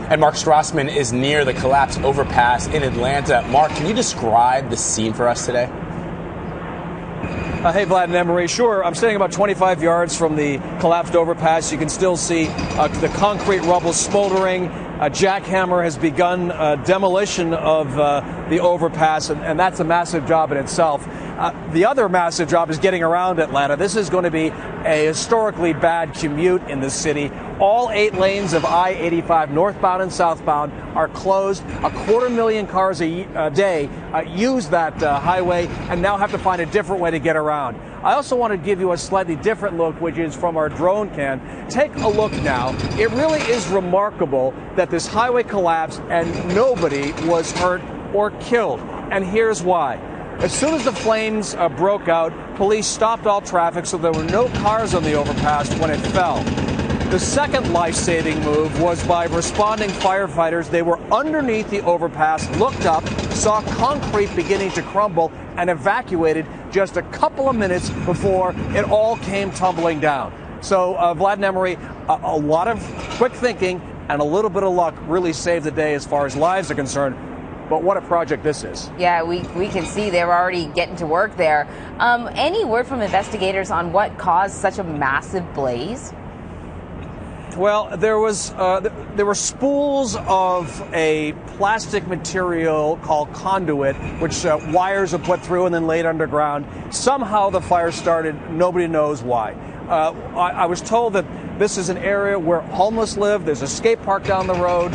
And Mark Strassman is near the collapsed overpass in Atlanta. Mark, can you describe the scene for us today? Hey, Vlad and Emery. Sure. I'm standing about 25 yards from the collapsed overpass. You can still see the concrete rubble smoldering. A jackhammer has begun demolition of the overpass, and that's a massive job in itself. The other massive job is getting around Atlanta. This is going to be a historically bad commute in the city. All 8 lanes of I-85 northbound and southbound are closed. 250,000 cars a day use that highway and now have to find a different way to get around. I also want to give you a slightly different look, which is from our drone cam. Take a look now. It really is remarkable that this highway collapsed and nobody was hurt or killed. And here's why. As soon as the flames broke out, police stopped all traffic so there were no cars on the overpass when it fell. The second life-saving move was by responding firefighters. They were underneath the overpass, looked up, saw concrete beginning to crumble, and evacuated just a couple of minutes before it all came tumbling down. So, Vlad and Emery, a lot of quick thinking and a little bit of luck really saved the day as far as lives are concerned. But what a project this is. Yeah, we can see they're already getting to work there. Any word from investigators on what caused such a massive blaze? Well, there were spools of a plastic material called conduit, which wires are put through and then laid underground. Somehow the fire started. Nobody knows why. I was told that this is an area where homeless live. There's a skate park down the road.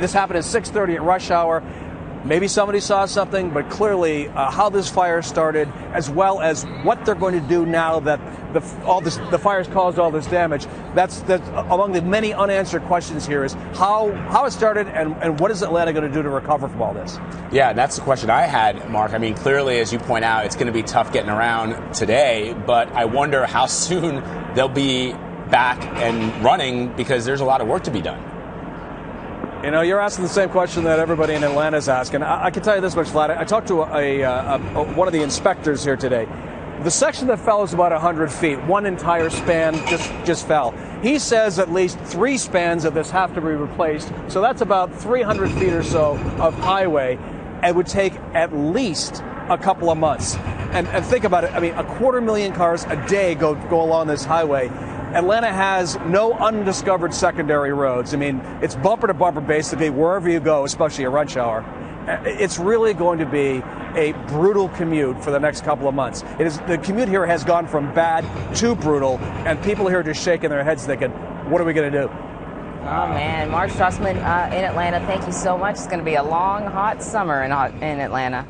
This happened at 6:30 at rush hour. Maybe somebody saw something, but clearly how this fire started, as well as what they're going to do now that the fire's caused all this damage. That's among the many unanswered questions here is how it started and what is Atlanta going to do to recover from all this? Yeah, that's the question I had, Mark. I mean, clearly, as you point out, it's going to be tough getting around today, but I wonder how soon they'll be back and running because there's a lot of work to be done. You know, you're asking the same question that everybody in Atlanta is asking. I can tell you this much, Vlad. I talked to one of the inspectors here today. The section that fell is about 100 feet. One entire span just fell. He says at least 3 spans of this have to be replaced. So that's about 300 feet or so of highway. It would take at least a couple of months. And think about it. I mean, 250,000 cars a day go along this highway. Atlanta has no undiscovered secondary roads. I mean, it's bumper to bumper basically wherever you go, especially at rush hour. It's really going to be a brutal commute for the next couple of months. The commute here has gone from bad to brutal, and people here are just shaking their heads thinking, what are we going to do? Oh, man. Mark Strassman in Atlanta, thank you so much. It's going to be a long, hot summer in Atlanta.